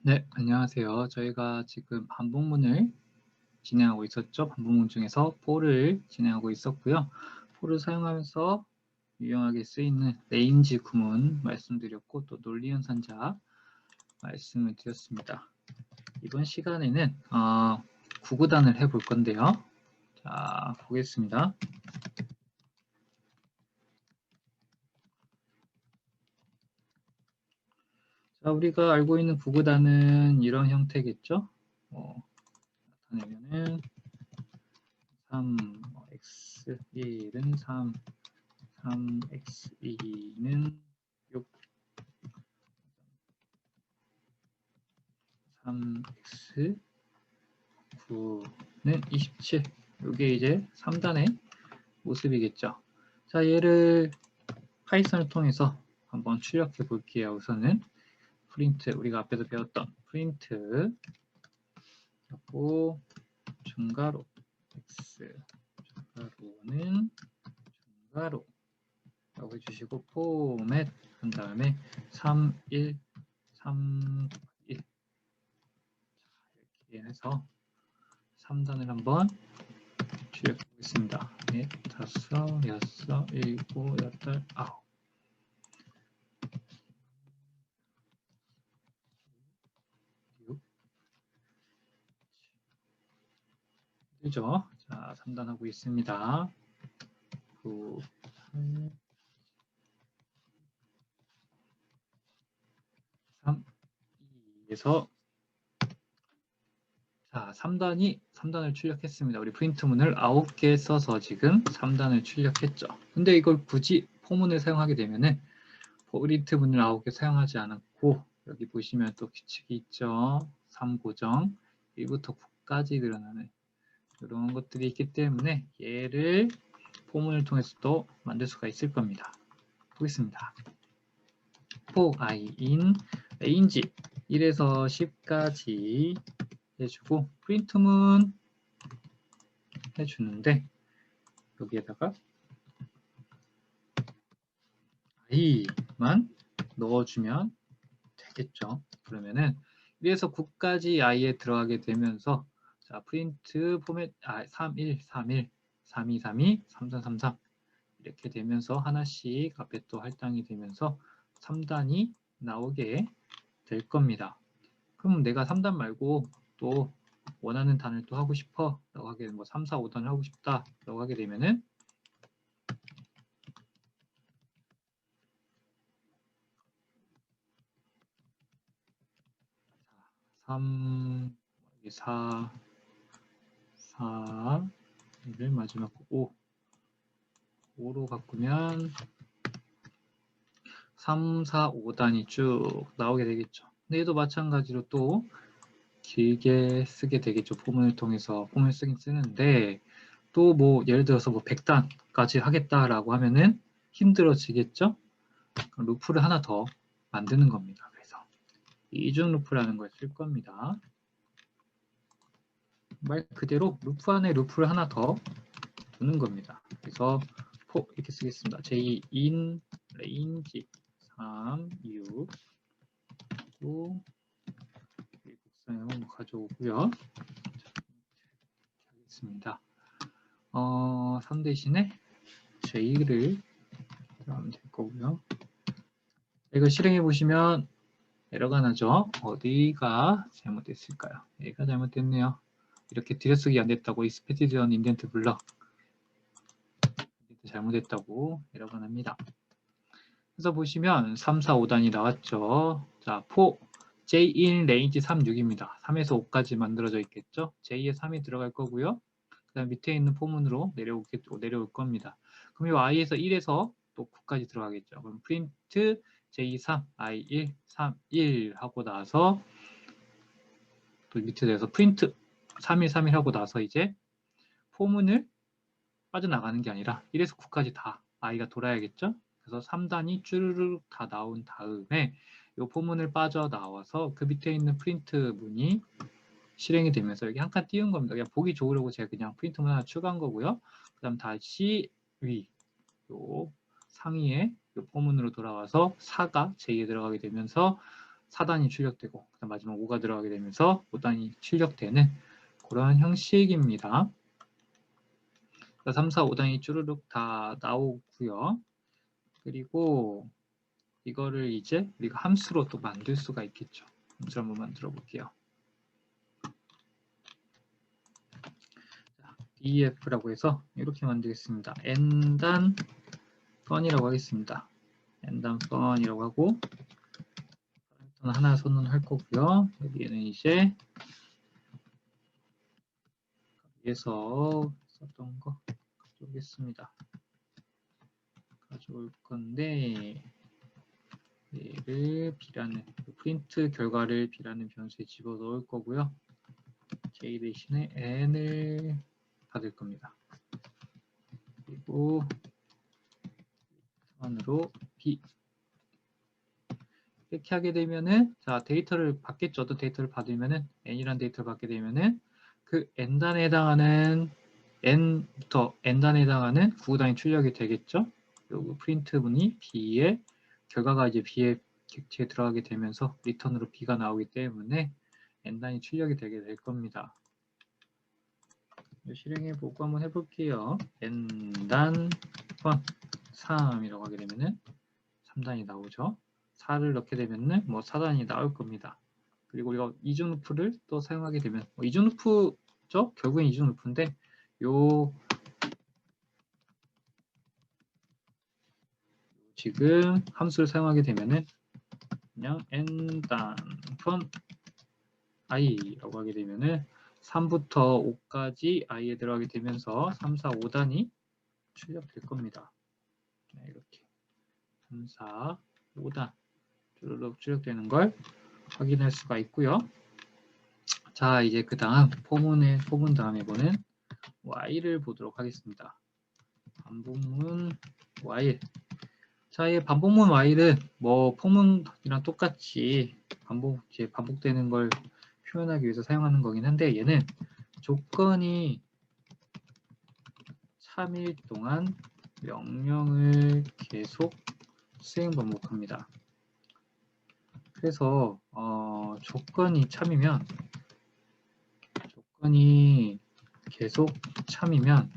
네, 안녕하세요. 저희가 지금 반복문을 진행하고 있었죠. 반복문 중에서 for를 진행하고 있었고요. for를 사용하면서 유용하게 쓰이는 range 구문 말씀드렸고 또 논리연산자 말씀을 드렸습니다. 이번 시간에는 구구단을 해볼 건데요. 자, 보겠습니다. 자, 우리가 알고 있는 구구단은 이런 형태겠죠. 나타내면은 3x1은 3, 3x2는 6, 3x9는 27. 이게 이제 3단의 모습이겠죠. 자, 얘를 파이썬을 통해서 한번 출력해 볼게요. 우선은 프린트, 우리가 앞에서 배웠던 프린트 하고 중괄호 x 중괄호는 중괄호 라고 해주시고 포맷 한 다음에 3, 1, 3, 1 이렇게 해서 3단을 한번 출력해 보겠습니다. 4, 5, 6, 7, 8, 9 6 되죠? 자, 3단 하고 있습니다. 9, 8, 3, 2에서 자, 3단을 출력했습니다. 우리 프린트문을 9개 써서 지금 3단을 출력했죠. 근데 이걸 굳이 포문을 사용하게 되면은 프린트문을 9개 사용하지 않았고 여기 보시면 또 규칙이 있죠. 3고정 1부터 9까지 늘어나는 이런 것들이 있기 때문에 얘를 포문을 통해서도 만들 수가 있을 겁니다. 보겠습니다. for I in range 1에서 10까지 해주고 프린트문 해주는데 여기에다가 i만 넣어주면 되겠죠. 그러면은 1에서 9까지 i에 들어가게 되면서 자 프린트 포맷 31, 31, 32, 32, 33, 33 이렇게 되면서 하나씩 앞에 또 할당이 되면서 3단이 나오게 될 겁니다. 그럼 내가 3단 말고 또 원하는 단을 또 하고 싶어 라고 하게 되면 뭐 3, 4, 5단을 하고 싶다 라고 하게 되면은 3, 4, 4를 마지막 5, 5로 바꾸면 3, 4, 5단이 쭉 나오게 되겠죠. 근데 얘도 마찬가지로 또 길게 쓰게 되겠죠. 포문을 통해서 포문을 쓰긴 쓰는데 또 뭐 예를 들어서 뭐 100단까지 하겠다라고 하면은 힘들어지겠죠. 루프를 하나 더 만드는 겁니다. 그래서 이중 루프라는 걸 쓸 겁니다. 말 그대로 루프 안에 루프를 하나 더 두는 겁니다. 그래서 이렇게 쓰겠습니다. j in range 3, 6 또 국사형 가져오고요. 하겠습니다. 3 대신에 j를 하면 될 거고요. 이거 실행해 보시면 에러가 나죠. 어디가 잘못됐을까요? 얘가 잘못됐네요. 이렇게 들여쓰기 안 됐다고 expected 인덴트 블럭 잘못했다고 에러가 납니다. 그래서 보시면 3, 4, 5단이 나왔죠. 자, 4 J in range 3, 6입니다. 3에서 5까지 만들어져 있겠죠. J에 3이 들어갈 거고요. 그 다음 밑에 있는 포문으로 내려올 겁니다. 그럼 이 I에서 1에서 또 9까지 들어가겠죠. 그럼 프린트 J3, I1, 3, 1 하고 나서 또 밑에 내서 프린트 3일, 3일 하고 나서 이제 포문을 빠져나가는 게 아니라 1에서 9까지 다 I가 돌아야겠죠. 그래서 3단이 쭈르륵 다 나온 다음에 이 포문을 빠져나와서 그 밑에 있는 프린트 문이 실행이 되면서 여기 한 칸 띄운 겁니다. 그냥 보기 좋으려고 제가 그냥 프린트문 하나 추가한 거고요. 그 다음 다시 요 상위에 요 포문으로 돌아와서 4가 J에 들어가게 되면서 4단이 출력되고 그다음 마지막 5가 들어가게 되면서 5단이 출력되는 그런 형식입니다. 3, 4, 5단이 쭈르륵 다 나오고요. 그리고 이거를 이제 우리가 함수로 또 만들 수가 있겠죠. 함수 한번 만들어 볼게요. DEF라고 해서 이렇게 만들겠습니다. n단 펀이라고 하겠습니다. n단 펀이라고 하고 하나 선언할 거고요. 여기에는 이제 위에서 썼던 거 가져오겠습니다. 가져올 건데 얘를 b라는 프린트 결과를 b라는 변수에 집어넣을 거고요. j 대신에 n을 받을 겁니다. 그리고 선으로 b 이렇게 하게 되면은 자 데이터를 받겠죠. 어떤 데이터를 받으면은 n이라는 데이터를 받게 되면은 그 n단에 해당하는 n부터 n단에 해당하는 구단위 출력이 되겠죠. 그리고 프린트 문이 b의 결과가 이제 b의 객체에 들어가게 되면서 리턴으로 b가 나오기 때문에 n단이 출력이 되게 될 겁니다. 실행해 보고 한번 해볼게요. n단 3이라고 하게 되면은 3단이 나오죠. 4를 넣게 되면은 뭐 4단이 나올 겁니다. 그리고 이거 이중 루프를 또 사용하게 되면 이중 루프죠? 결국엔 이중 루프인데 요 지금 함수를 사용하게 되면은 그냥 n단 펀 i라고 하게 되면은 3부터 5까지 i에 들어가게 되면서 3, 4, 5단이 출력될 겁니다. 네, 이렇게 3, 4, 5단 주르륵 출력되는 걸 확인할 수가 있고요. 자, 이제 그 다음 포문 다음에 보는 y를 보도록 하겠습니다. 반복문 y. 자, 이 반복문 y는 뭐 포문이랑 똑같이 반복되는 걸 표현하기 위해서 사용하는 거긴 한데 얘는 조건이 참일 동안 명령을 계속 수행 반복합니다. 그래서 조건이 계속 참이면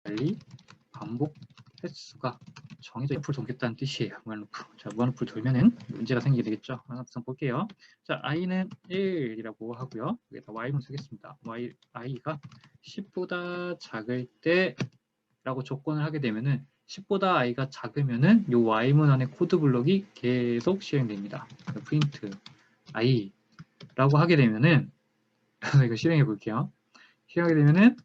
달리 반복 횟수가 정해져 루프를 돌겠다는 뜻이에요. 무한루프. 자, 무한루프를 돌면은 문제가 생기게 되겠죠. 한번 볼게요. 자, i는 1이라고 하고요. 여기다 y만 쓰겠습니다. i가 10보다 작을 때라고 조건을 하게 되면은 10보다 i가 작으면은 요 y문 안에 코드 블록이 계속 실행됩니다. 프린트 i라고 하게 되면은 이거 실행해 볼게요. 실행하게 되면은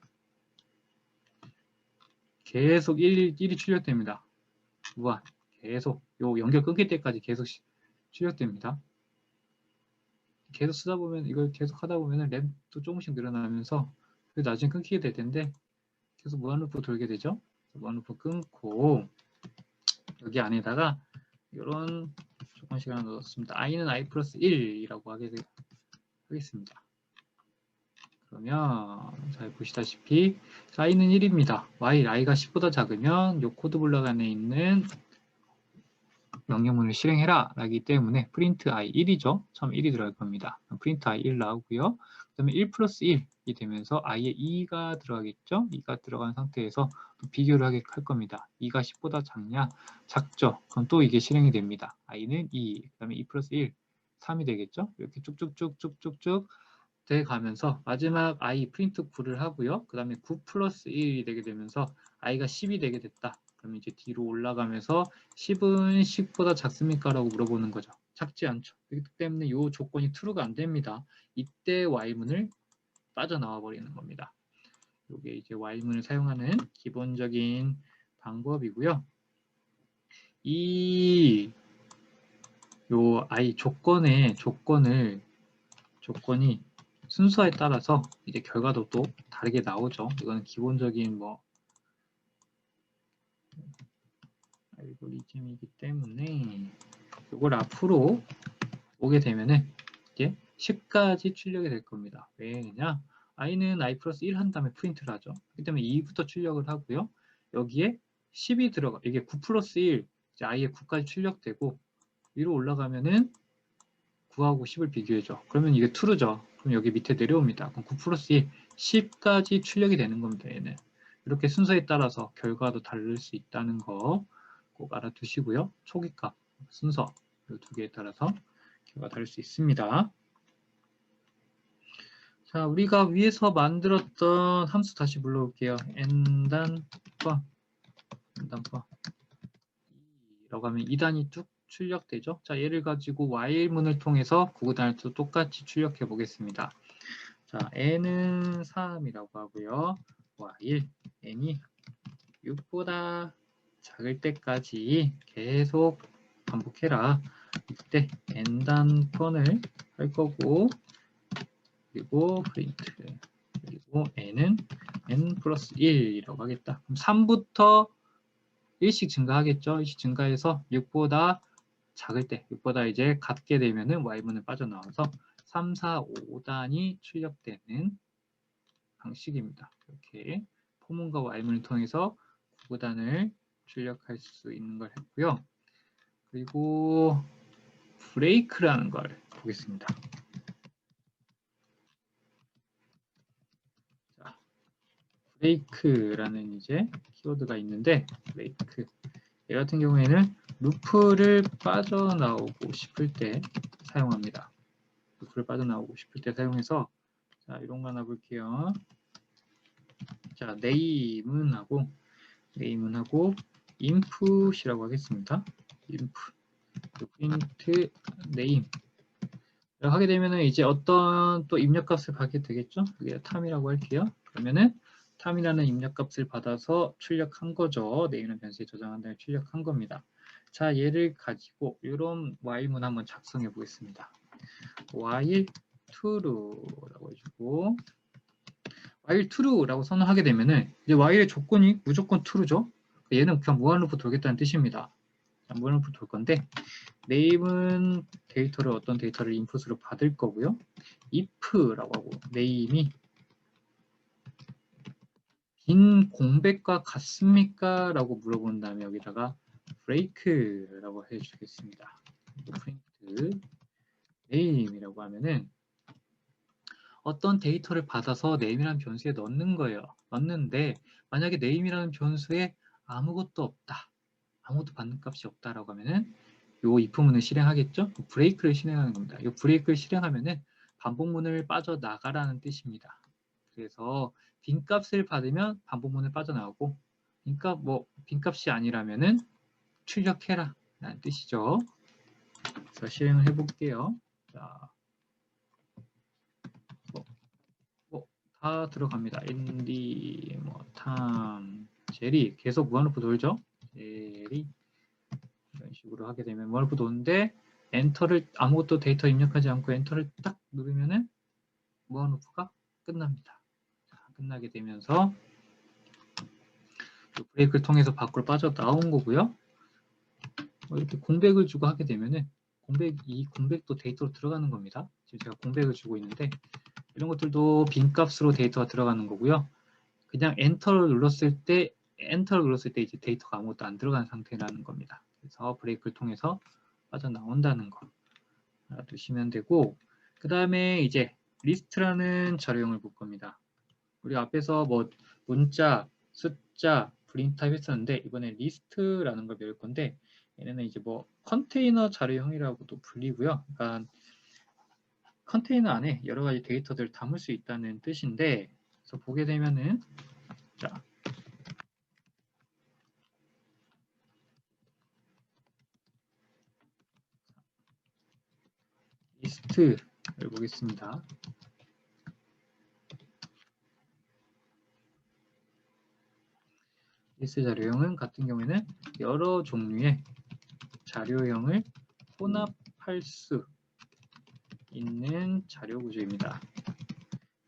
계속 1이 출력됩니다. 무한 계속 요 연결 끊길 때까지 계속 출력됩니다. 계속 쓰다 보면 이걸 계속 하다 보면 램도 조금씩 늘어나면서 나중에 끊기게 될 텐데 계속 무한루프 돌게 되죠. 무한루프 끊고 여기 안에다가 이런 조건식 하나 넣었습니다. i는 i 플러스 1이라고 하겠습니다. 그러면 잘 보시다시피 i는 1입니다. i가 10보다 작으면 이 코드 블록 안에 있는 명령문을 실행해라 라기 때문에 print i 1이죠. 처음 1이 들어갈 겁니다. print i 1 나오고요. 그 다음에 1 플러스 1이 되면서 i에 2가 들어가겠죠. 2가 들어간 상태에서 또 비교를 할 겁니다. 2가 10보다 작냐? 작죠. 그럼 또 이게 실행이 됩니다. i는 2, 그 다음에 2 플러스 1, 3이 되겠죠. 이렇게 쭉쭉쭉쭉쭉쭉 돼 가면서 마지막 i 프린트 9를 하고요. 그 다음에 9 플러스 1이 되게 되면서 i가 10이 되게 됐다. 그럼 이제 뒤로 올라가면서 10은 10보다 작습니까? 라고 물어보는 거죠. 작지 않죠. 그렇기 때문에 이 조건이 true가 안 됩니다. 이때 y문을 빠져나와 버리는 겁니다. 이게 이제 y문을 사용하는 기본적인 방법이고요. i 조건이 순서에 따라서 이제 결과도 또 다르게 나오죠. 이거는 기본적인 알고리즘이기 때문에 이걸 앞으로 오게 되면은 이제 10까지 출력이 될 겁니다. 왜냐? i는 i 플러스 1 한 다음에 프린트를 하죠. 그렇기 때문에 2부터 출력을 하고요. 여기에 10이 들어가, 이게 9 플러스 1, 이제 i에 9까지 출력되고 위로 올라가면은 9하고 10을 비교해줘. 그러면 이게 true죠. 그럼 여기 밑에 내려옵니다. 그럼 9 플러스 1, 10까지 출력이 되는 겁니다. 얘는. 이렇게 순서에 따라서 결과도 다를 수 있다는 거 꼭 알아두시고요. 초기값, 순서 이 두 개에 따라서 결과가 다를 수 있습니다. 자, 우리가 위에서 만들었던 함수 다시 불러올게요. n단과 이라고 하면 2단이 쭉 출력되죠. 자, 얘를 가지고 while문을 통해서 9단을 또 똑같이 출력해 보겠습니다. 자, n은 3이라고 하고요. while n이 6보다 작을 때까지 계속 반복해라. 이때 n단 턴을 할 거고, 그리고 프린트, 그리고 n은 n 플러스 1이라고 하겠다. 그럼 3부터 1씩 증가하겠죠. 1씩 증가해서 6보다 작을 때, 6보다 이제 같게 되면은 y문을 빠져나와서 3, 4, 5단이 출력되는 방식입니다. 이렇게 포문과 y문을 통해서 9단을 출력할 수 있는 걸 했고요. 그리고 브레이크라는 걸 보겠습니다. 자, 브레이크라는 이제 키워드가 있는데, 브레이크 얘 같은 경우에는 루프를 빠져나오고 싶을 때 사용합니다. 루프를 빠져나오고 싶을 때 사용해서, 자, 이런 거 하나 볼게요. 자, 네임은 하고 input이라고 하겠습니다. input print name 하게 되면은 이제 어떤 또 입력값을 받게 되겠죠. 그게 탐이라고 할게요. 그러면은 탐이라는 입력값을 받아서 출력한 거죠. 네임이라는 변수에 저장한 다음에 출력한 겁니다. 자, 얘를 가지고 이런 while문 한번 작성해 보겠습니다. while true라고 해주고, while true라고 선언하게 되면은 이제 while의 조건이 무조건 true죠. 얘는 그냥 무한루프 돌겠다는 뜻입니다. 자, 무한루프 돌 건데, name은 데이터를 어떤 데이터를 인풋으로 받을 거고요. if라고 하고 name이 빈 공백과 같습니까? 라고 물어본 다음에 여기다가 break라고 해주겠습니다. print name이라고 하면은 어떤 데이터를 받아서 name이라는 변수에 넣는 거예요. 넣는데 만약에 name이라는 변수에 아무것도 없다. 아무것도 받는 값이 없다라고 하면은 요 if문을 실행하겠죠? 브레이크를 실행하는 겁니다. 이 브레이크를 실행하면은 반복문을 빠져나가라는 뜻입니다. 그래서 빈값을 받으면 반복문을 빠져나오고, 그러니까 뭐 빈값이 아니라면은 출력해라 라는 뜻이죠. 그래서 실행을 해볼게요. 자, 다 들어갑니다. ND, 탐, 제리 계속 무한루프 돌죠. 제리 이런 식으로 하게 되면 무한루프 도는데 엔터를 아무것도 데이터 입력하지 않고 엔터를 딱 누르면은 무한루프가 끝납니다. 자, 끝나게 되면서 브레이크를 통해서 밖으로 빠져나온 거고요. 이렇게 공백을 주고 하게 되면은 이 공백도 데이터로 들어가는 겁니다. 지금 제가 공백을 주고 있는데 이런 것들도 빈값으로 데이터가 들어가는 거고요. 그냥 엔터를 눌렀을 때 이제 데이터가 아무것도 안 들어간 상태라는 겁니다. 그래서 브레이크를 통해서 빠져나온다는 거 알아두시면 되고, 그 다음에 이제 리스트라는 자료형을 볼 겁니다. 우리 앞에서 뭐 문자, 숫자, 프린트 타입 했었는데 이번에 리스트라는 걸 배울 건데, 얘네는 이제 뭐 컨테이너 자료형이라고도 불리고요. 그러니까 컨테이너 안에 여러 가지 데이터들을 담을 수 있다는 뜻인데, 그래서 보게 되면은 자, 리스트를 보겠습니다. 리스트 자료형은 같은 경우에는 여러 종류의 자료형을 혼합할 수 있는 자료 구조입니다.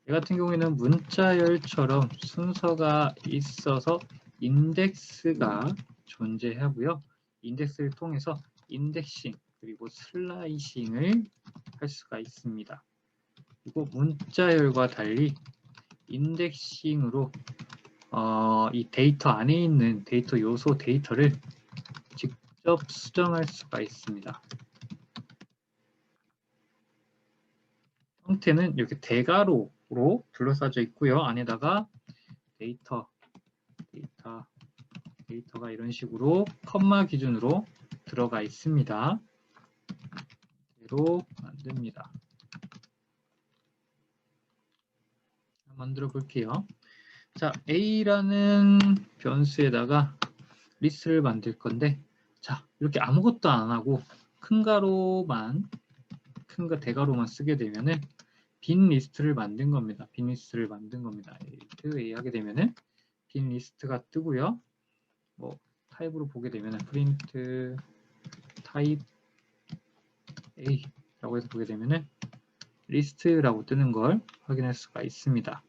이 같은 경우에는 문자열처럼 순서가 있어서 인덱스가 존재하고요. 인덱스를 통해서 인덱싱 그리고 슬라이싱을 할 수가 있습니다. 그리고 문자열과 달리 인덱싱으로 이 데이터 안에 있는 데이터 요소 데이터를 직접 수정할 수가 있습니다. 형태는 이렇게 대괄호로 둘러싸져 있고요. 안에다가 데이터가 이런 식으로 컴마 기준으로 들어가 있습니다. 이대로 만듭니다. 만들어 볼게요. 자, A라는 변수에다가 리스트를 만들 건데, 자, 이렇게 아무것도 안 하고 큰 가로만, 대가로만 쓰게 되면은 빈 리스트를 만든 겁니다. 빈 리스트를 만든 겁니다. A 하게 되면은 빈 리스트가 뜨고요. 뭐 타입으로 보게 되면은 프린트 타입 A라고 해서 보게 되면은 리스트라고 뜨는 걸 확인할 수가 있습니다.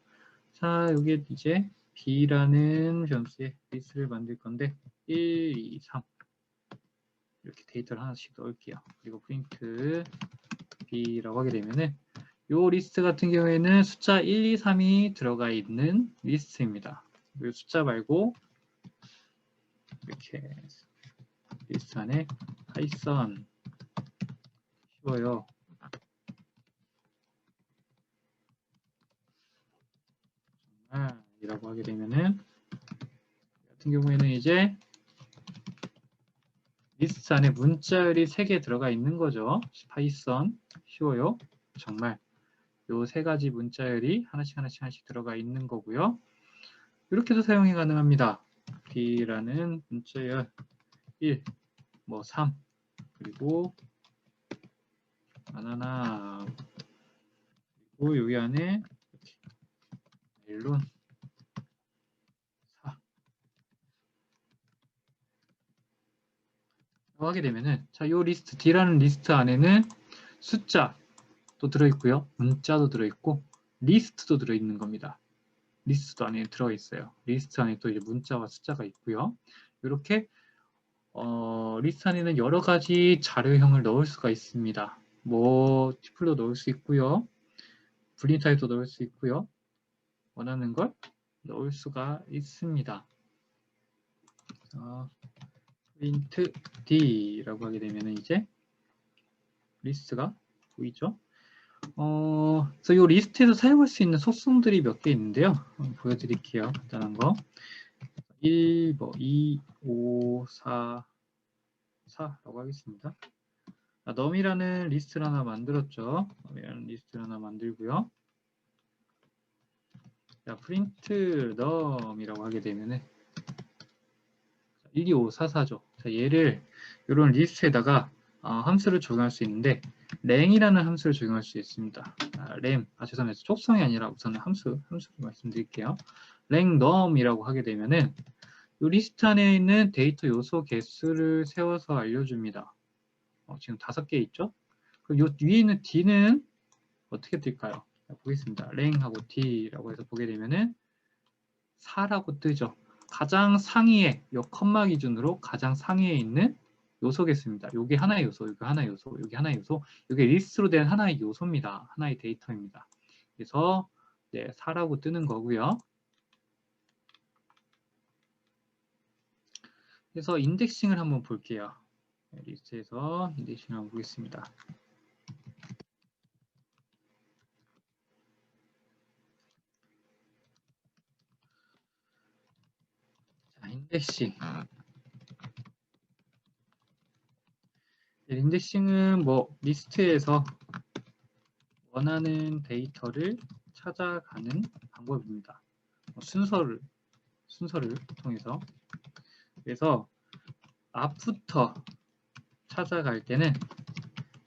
자, 여기에 이제 B라는 변수에 리스트를 만들 건데 1, 2, 3 이렇게 데이터를 하나씩 넣을게요. 그리고 프린트 B라고 하게 되면은 이 리스트 같은 경우에는 숫자 1, 2, 3이 들어가 있는 리스트입니다. 이 숫자 말고 이렇게 리스트 안에 파이썬 쉬워요. 이라고 하게 되면은 같은 경우에는 이제 리스트 안에 문자열이 3개 들어가 있는 거죠. 파이썬 쉬워요. 정말 요 3가지 문자열이 하나씩 들어가 있는 거고요. 이렇게도 사용이 가능합니다. B라는 문자열 1, 3 그리고 바나나 그리고 여기 안에 멜론 4 하게 되면은 자, 요 리스트 D라는 리스트 안에는 숫자도 들어있고요. 문자도 들어있고 리스트도 들어있는 겁니다. 리스트도 안에 들어있어요. 리스트 안에 또 이제 문자와 숫자가 있고요. 이렇게 리스트 안에는 여러 가지 자료형을 넣을 수가 있습니다. 뭐 튜플도 넣을 수 있고요. 불린 타입도 넣을 수 있고요. 원하는 걸 넣을 수가 있습니다. print D라고 하게 되면 이제 리스트가 보이죠? 그래서 이 리스트에서 사용할 수 있는 속성들이 몇 개 있는데요. 보여드릴게요. 간단한 거. 1, 2, 5, 4라고 하겠습니다. num이라는 리스트를 하나 만들었죠. num이라는 리스트를 하나 만들고요. 자, print num이라고 하게 되면은 1, 2, 5, 4, 4죠. 자, 얘를 이런 리스트에다가 함수를 적용할 수 있는데 랭이라는 함수를 적용할 수 있습니다. 죄송합니다. 촉성이 아니라 우선은 함수를 말씀드릴게요. 랭 num이라고 하게 되면은 이 리스트 안에 있는 데이터 요소 개수를 세워서 알려줍니다. 지금 5개 있죠? 그럼 요 위에 있는 D는 어떻게 뜰까요? 보겠습니다. 랭하고 D라고 해서 보게 되면은 4라고 뜨죠. 가장 상위에, 요 컴마 기준으로 가장 상위에 있는 요소 개수입니다. 요게 하나의 요소, 요게 하나의 요소, 요게 하나의 요소, 요게 리스트로 된 하나의 요소입니다. 하나의 데이터입니다. 그래서 네, 4라고 뜨는 거고요. 그래서 인덱싱을 한번 볼게요. 리스트에서 인덱싱을 한번 보겠습니다. 자, 인덱싱. 인덱싱은 뭐 리스트에서 원하는 데이터를 찾아가는 방법입니다. 순서를 통해서. 그래서 앞부터 찾아갈 때는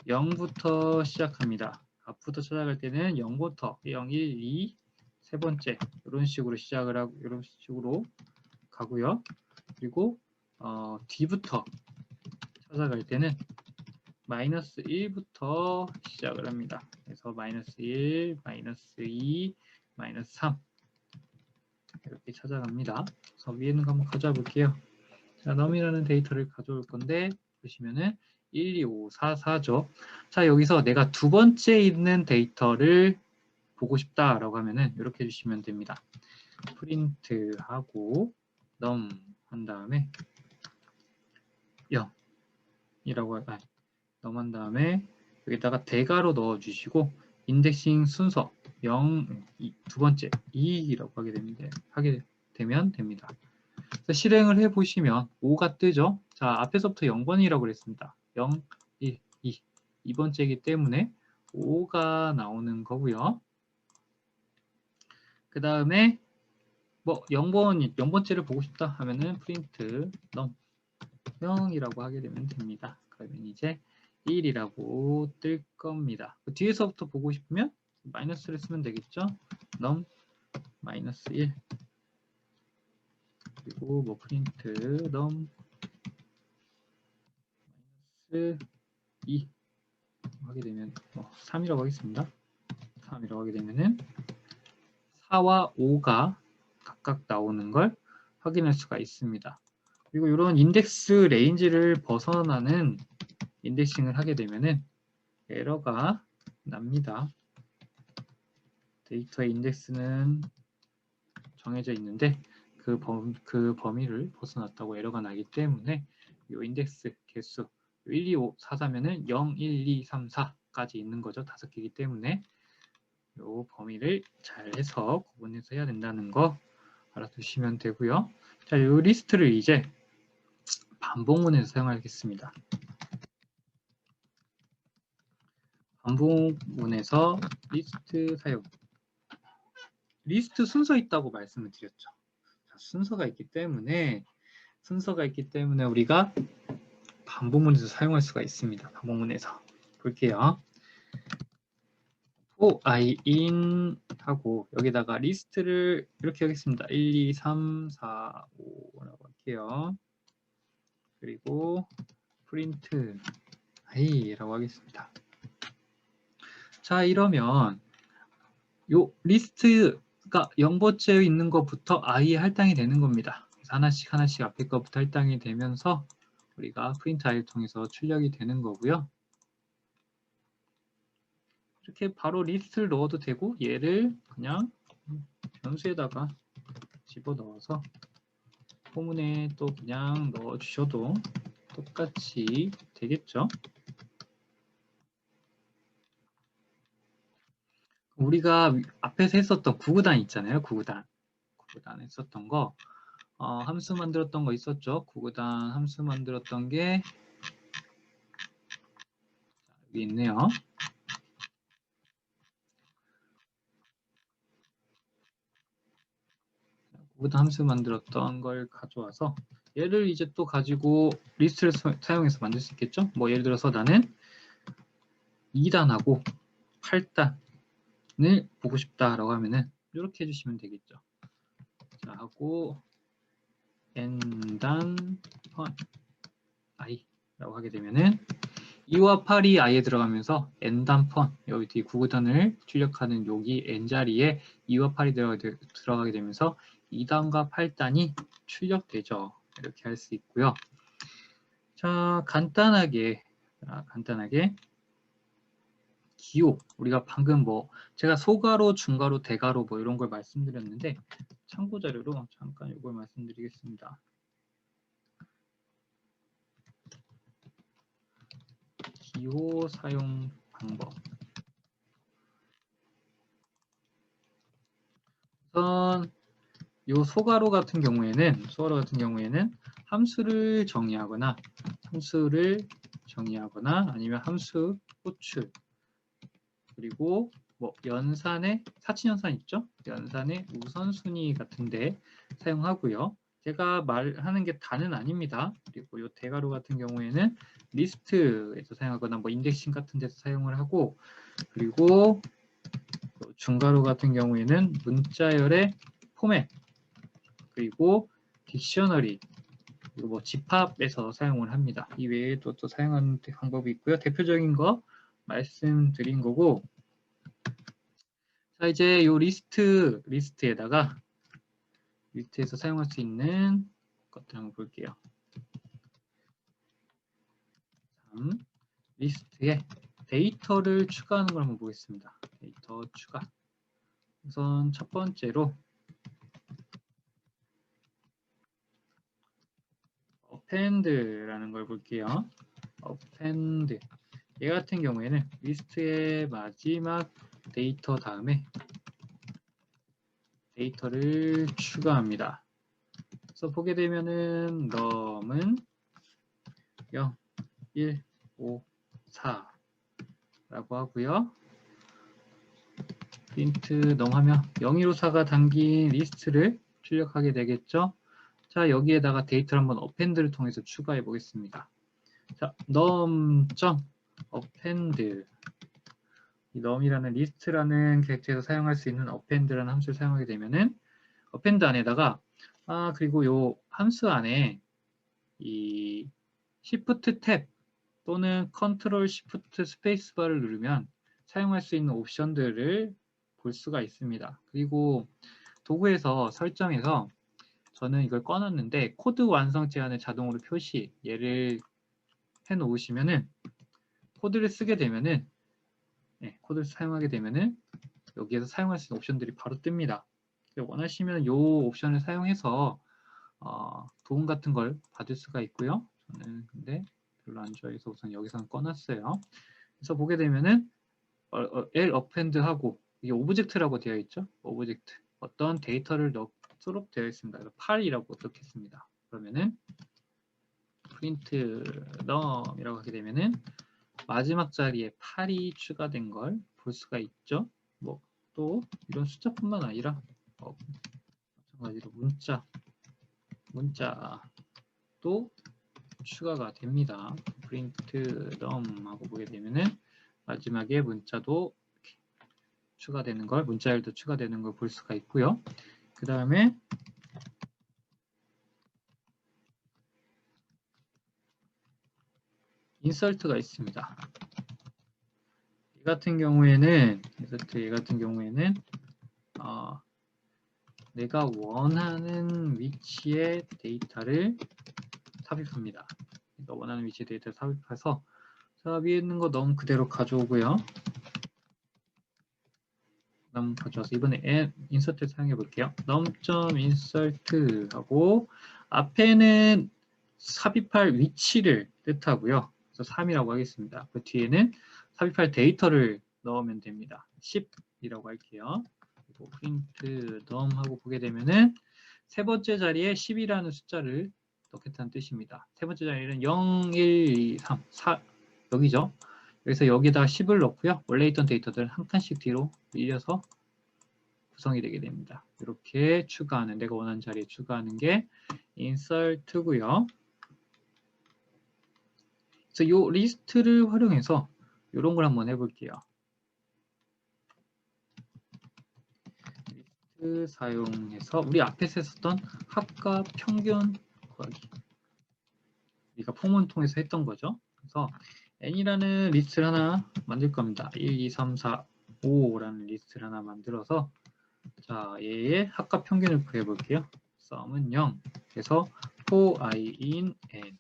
0부터 시작합니다. 앞부터 찾아갈 때는 0부터 0, 1, 2, 세 번째 이런 식으로 시작을 하고 이런 식으로 가고요. 그리고 뒤부터 찾아갈 때는 마이너스 1부터 시작을 합니다. 그래서 마이너스 1, 마이너스 2, 마이너스 3 이렇게 찾아갑니다. 그래서 위에 있는 거 한번 가져와 볼게요. 자, num이라는 데이터를 가져올 건데 보시면은 1, 2, 5, 4, 4죠. 자, 여기서 내가 두 번째 있는 데이터를 보고 싶다라고 하면은 이렇게 해주시면 됩니다. 프린트하고 num 한 다음에 0이라고 num 한 다음에 여기다가 대괄호 넣어주시고 인덱싱 순서 0, 두 번째 2라고 하게 되면 됩니다. 실행을 해보시면 5가 뜨죠. 자, 앞에서부터 0번이라고 그랬습니다. 0, 1, 2. 2번째이기 때문에 5가 나오는 거고요. 그 다음에 뭐 0번째를 보고 싶다 하면은 프린트 num 0이라고 하게 되면 됩니다. 그러면 이제 1이라고 뜰 겁니다. 그 뒤에서부터 보고 싶으면 마이너스를 쓰면 되겠죠. num 마이너스 1 그리고 뭐 프린트 num 마이너스 2 하게 되면 3이라고 하겠습니다. 3이라고 하게 되면은 4와 5가 각각 나오는 걸 확인할 수가 있습니다. 그리고 이런 인덱스 레인지를 벗어나는 인덱싱을 하게 되면은 에러가 납니다. 데이터의 인덱스는 정해져 있는데 그 범위를 벗어났다고 에러가 나기 때문에 이 인덱스 개수 1, 2, 5, 4, 4면은 0, 1, 2, 3, 4까지 있는 거죠. 5개이기 때문에 이 범위를 잘 해서 구분해서 해야 된다는 거 알아두시면 되고요. 자, 이 리스트를 이제 반복문에서 사용하겠습니다. 반복문에서 리스트 사용. 리스트 순서 있다고 말씀을 드렸죠. 자, 순서가 있기 때문에 우리가 반복문에서 사용할 수가 있습니다. 반복문에서 볼게요. for I in 하고 여기다가 리스트를 이렇게 하겠습니다. 1, 2, 3, 4, 5라고 할게요. 그리고 프린트 i라고 하겠습니다. 자, 이러면 요 리스트가 0번째에 있는 것부터 i에 할당이 되는 겁니다. 그래서 하나씩 앞에 것부터 할당이 되면서 우리가 프린트 i를 통해서 출력이 되는 거고요. 이렇게 바로 리스트를 넣어도 되고 얘를 그냥 변수에다가 집어넣어서 포문에 또 그냥 넣어주셔도 똑같이 되겠죠. 우리가 앞에서 했었던 구구단 있잖아요. 구구단 했었던 거 함수 만들었던 거 있었죠. 구구단 함수 만들었던 게 여기 있네요. 구구단 함수 만들었던 걸 가져와서 얘를 이제 또 가지고 리스트를 사용해서 만들 수 있겠죠. 뭐 예를 들어서 나는 2단하고 8단을 보고 싶다라고 하면은 이렇게 해주시면 되겠죠. 자, 하고 n단 i라고 하게 되면은 2와 8이 i에 들어가면서 n단 펀 여기 뒤에 구구단을 출력하는 여기 n자리에 2와 8이 들어가게 되면서 2단과 8단이 출력되죠. 이렇게 할 수 있고요. 자, 간단하게 기호 우리가 방금 제가 소가로, 중가로, 대가로 이런 걸 말씀드렸는데 참고 자료로 잠깐 이걸 말씀드리겠습니다. 기호 사용 방법. 우선 요 소가로 같은 경우에는 함수를 정의하거나 아니면 함수 호출 그리고 연산의 사친연산 있죠? 연산의 우선순위 같은데 사용하고요. 제가 말하는 게 다는 아닙니다. 그리고 요 대괄호 같은 경우에는 리스트에서 사용하거나 인덱싱 같은 데서 사용을 하고 그리고 중괄호 같은 경우에는 문자열의 포맷 그리고 딕셔너리 그리고 집합에서 사용을 합니다. 이 외에 또 사용하는 방법이 있고요. 대표적인 거 말씀드린 거고 자 이제 요 리스트에서 사용할 수 있는 것들 한번 볼게요. 리스트에 데이터를 추가하는 걸 한번 보겠습니다. 데이터 추가. 우선 첫 번째로 append라는 걸 볼게요. append. 얘 같은 경우에는 리스트의 마지막 데이터 다음에 데이터를 추가합니다. 그래서 보게 되면은 num은 0, 1, 5, 4 라고 하고요. print num 하면 0, 1, 5, 4가 담긴 리스트를 출력하게 되겠죠. 자, 여기에다가 데이터를 한번 append를 통해서 추가해 보겠습니다. 자, num.append. 이 num이라는 리스트라는 객체에서 사용할 수 있는 append라는 함수를 사용하게 되면은 append 안에다가 그리고 요 함수 안에 이 Shift 탭 또는 Ctrl Shift 스페이스바를 누르면 사용할 수 있는 옵션들을 볼 수가 있습니다. 그리고 도구에서 설정해서 저는 이걸 꺼놨는데 코드 완성 제한을 자동으로 표시 얘를 해 놓으시면은 코드를 쓰게 되면은 코드를 사용하게 되면은 여기에서 사용할 수 있는 옵션들이 바로 뜹니다. 원하시면 이 옵션을 사용해서 도움 같은 걸 받을 수가 있고요. 저는 근데 별로 안 좋아해서 우선 여기서는 꺼놨어요. 그래서 보게 되면은 L append 하고 이게 오브젝트라고 되어 있죠. 오브젝트 어떤 데이터를 넣도록 되어 있습니다. 8이라고 넣겠습니다. 그러면은 print num이라고 하게 되면은 마지막 자리에 8이 추가된 걸 볼 수가 있죠. 뭐 또 이런 숫자뿐만 아니라 마찬가지로 문자도 추가가 됩니다. print num 하고 보게 되면은 마지막에 문자도 추가되는 걸, 문자열도 추가되는 걸 볼 수가 있고요. 그 다음에 인설트가 있습니다. 이 같은 경우에는 내가 원하는 위치에 데이터를 삽입합니다. 내가 원하는 위치에 데이터를 삽입해서 자, 위에 있는 거 너무 그대로 가져오고요. num 가져와서 이번에 인서트 사용해 볼게요. num.insert 하고 앞에는 삽입할 위치를 뜻하고요. 그래서 3이라고 하겠습니다. 그 뒤에는 삽입할 데이터를 넣으면 됩니다. 10이라고 할게요. 그리고 print num 하고 보게 되면은 세 번째 자리에 10이라는 숫자를 넣겠다는 뜻입니다. 세 번째 자리는 0, 1, 2, 3, 4 여기죠. 그래서 여기다가 10을 넣고요. 원래 있던 데이터들 한 칸씩 뒤로 밀려서 구성이 되게 됩니다. 이렇게 추가하는, 내가 원하는 자리에 추가하는 게 insert고요. 그래서 이 리스트를 활용해서 이런 걸 한번 해볼게요. 리스트 사용해서 우리 앞에서 했었던 합과 평균 구하기. 우리가 포문 통해서 했던 거죠. 그래서 n이라는 리스트를 하나 만들 겁니다. 1, 2, 3, 4, 5라는 리스트를 하나 만들어서 자, 얘의 합과 평균을 구해 볼게요. sum은 0. 그래서 for i in n.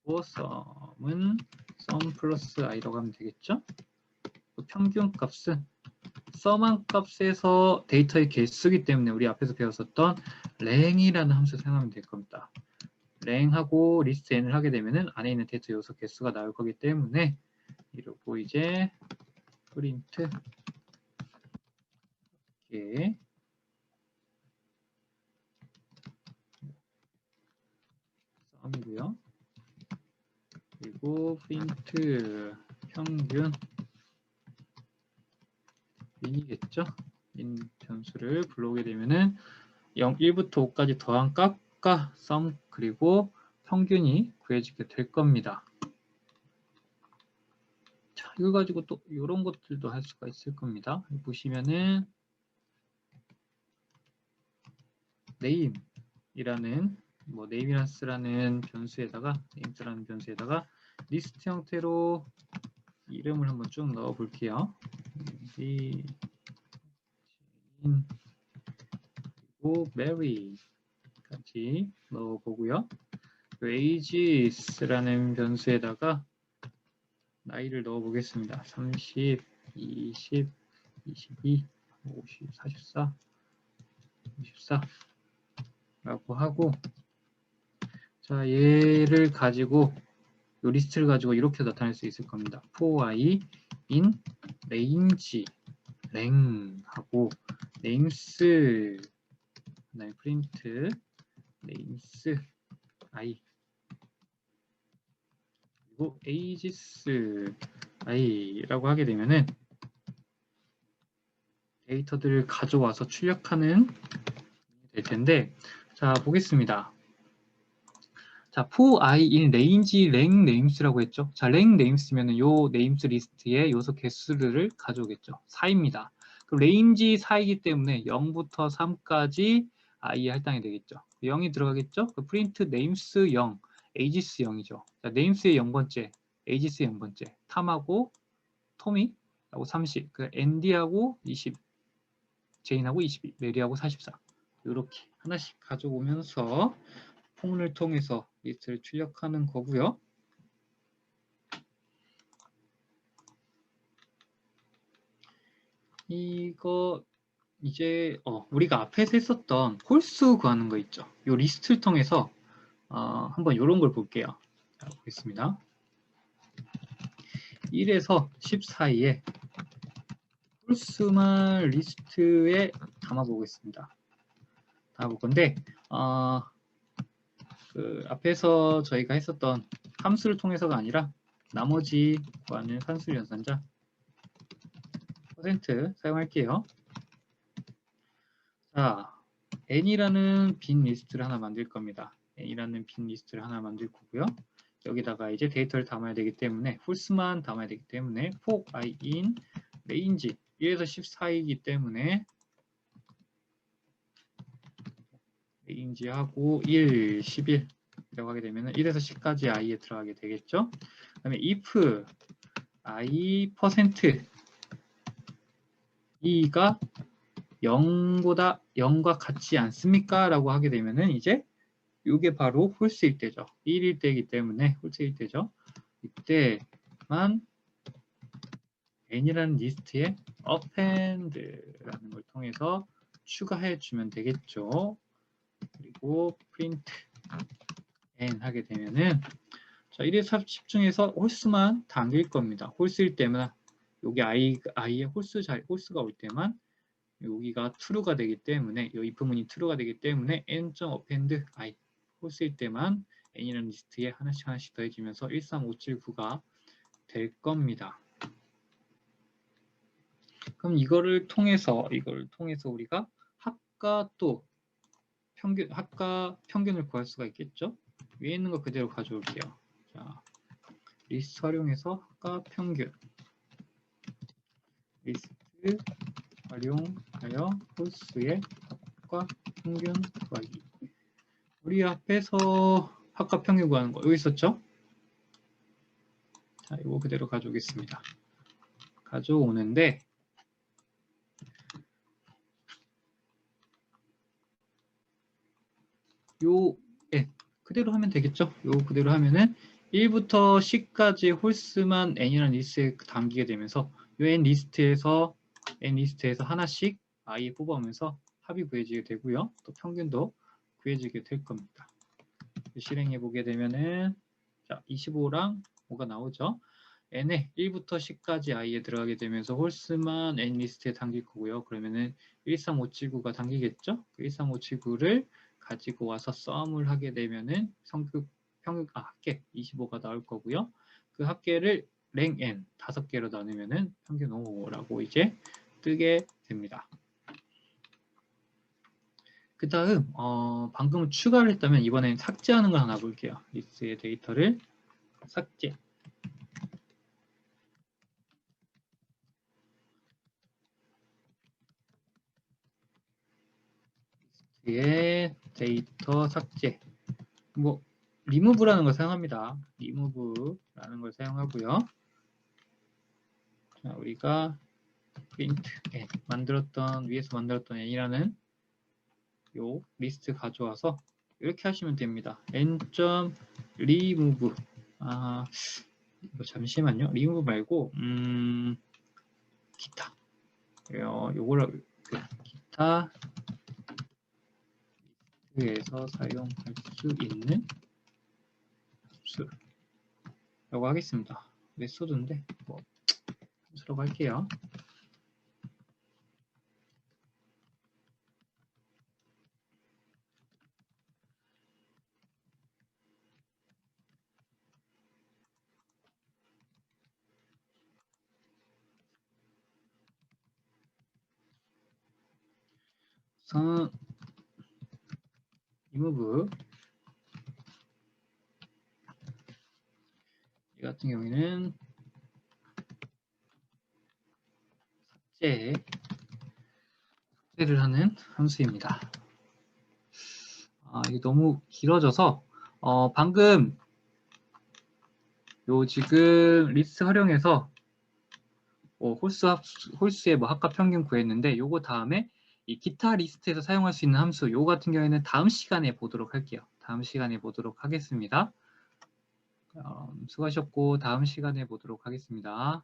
그리고 sum은 sum 플러스 i라고 하면 되겠죠? 평균 값은 sum한 값에서 데이터의 개수이기 때문에 우리 앞에서 배웠었던 leng이라는 함수 사용하면 될 겁니다. leng하고 list n을 하게 되면은 안에 있는 데이터 요소 개수가 나올 거기 때문에 이러고 이제 print 이렇게 sum이고요. 그리고 print 평균 min이겠죠? min 변수를 불러오게 되면은 0, 1부터 5까지 더한 값과 sum 그리고 평균이 구해지게 될 겁니다. 자, 이거 가지고 또 이런 것들도 할 수가 있을 겁니다. 보시면은 name이라는 names라는 변수에다가 리스트 형태로 이름을 한번 쭉 넣어 볼게요. 그리고 Mary까지 넣어 보고요. ages라는 변수에다가 나이를 넣어 보겠습니다. 30, 20, 22, 50, 44, 54 라고 하고, 자, 얘를 가지고 이 리스트를 가지고 이렇게 나타낼 수 있을 겁니다. for i in range 랭 하고 names 그다음에 print names i 그리고 ages i라고 하게 되면은 데이터들을 가져와서 출력하는 될 텐데, 자 보겠습니다. 자, for i in range 랭 names라고 했죠. 자, 랭 names면은 요 names 리스트의 요소 개수를 가져오겠죠. 4입니다. 그럼 range 4이기 때문에 0부터 3까지 i에 할당이 되겠죠. 0이 들어가겠죠. 그 print names 0, ages 0이죠. 자, names의 0번째, ages의 0번째, 탐하고 토미하고 30, 그 andy하고 20, 제인하고 22, 메리하고 44. 이렇게 하나씩 가져오면서 폼을 통해서 리스트를 출력하는 거고요. 이거 이제 우리가 앞에서 했었던 홀수 구하는 거 있죠. 이 리스트를 통해서 한번 이런 걸 볼게요. 자, 보겠습니다. 1에서 10 사이에 홀수만 리스트에 담아보겠습니다. 담아볼 건데 그 앞에서 저희가 했었던 함수를 통해서가 아니라 나머지 구하는 산술 연산자 %, 사용할게요. 자, n이라는 빈 리스트를 하나 만들 겁니다. n이라는 빈 리스트를 하나 만들 거고요. 여기다가 이제 데이터를 담아야 되기 때문에 홀수만 담아야 되기 때문에 for i in range 1에서 10 사이이기 때문에 range하고 1, 11 이라고 하게 되면 1에서 10까지 i에 들어가게 되겠죠. 그 다음에 if i% 이가 0과 같지 않습니까? 라고 하게 되면은 이제 이게 바로 홀수일 때죠. 1일 때이기 때문에 홀수일 때죠. 이때만 n이라는 리스트에 append라는 걸 통해서 추가해 주면 되겠죠. 그리고 print n 하게 되면은 자, 1에서 10 중에서 홀수만 당길 겁니다. 홀수일 때만 여기 i의 홀수가 올 때만 여기가 true가 되기 때문에 이 if문이 true가 되기 때문에 n.append i 홀수일 때만 n이라는 리스트에 하나씩 더해지면서 13579가 될 겁니다. 그럼 이거를 통해서 우리가 합과 또 합과 평균을 구할 수가 있겠죠? 위에 있는 거 그대로 가져올게요. 자, 리스트 활용해서 합과 평균 리스트 활용하여 홀수의 합과 평균 구하기. 우리 앞에서 합과 평균 구하는 거 여기 있었죠? 자, 이거 그대로 가져오겠습니다. 가져오는데 그대로 하면 되겠죠? 요 그대로 하면은 1부터 10까지 홀수만 n이라는 리스트에 담기게 되면서 요 n 리스트에서 하나씩 i에 뽑아오면서 합이 구해지게 되고요. 또 평균도 구해지게 될 겁니다. 실행해 보게 되면은 자, 25랑 5가 나오죠. n에 1부터 10까지 i에 들어가게 되면서 홀수만 n 리스트에 담길 거고요. 그러면은 13579가 담기겠죠? 그 13579를 가지고 와서 썸을 하게 되면은 합계 25가 나올 거고요. 그 합계를 랭 n 5개로 나누면은 평균 5라고 이제 뜨게 됩니다. 그 다음 방금 추가를 했다면 이번엔 삭제하는 걸 하나 볼게요. 리스트의 데이터를 삭제. 리스트의 데이터 삭제. 뭐 remove라는 걸 사용합니다. remove라는 걸 사용하고요. 자, 우리가 print n 위에서 만들었던 n이라는 요 리스트 가져와서 이렇게 하시면 됩니다. n.remove 이거 잠시만요. remove 말고 기타 요거를 기타 에서 사용할 수 있는 수 라고 하겠습니다. 메소드인데 뭐 함수라고 할게요. 그래서 remove 이 같은 경우에는 삭제를 하는 함수입니다. 이게 너무 길어져서 방금 지금 리스트 활용해서 홀수의 합값 평균 구했는데 요거 다음에 이 기타 리스트에서 사용할 수 있는 함수 요거 같은 경우에는 다음 시간에 보도록 할게요. 다음 시간에 보도록 하겠습니다. 수고하셨고 다음 시간에 보도록 하겠습니다.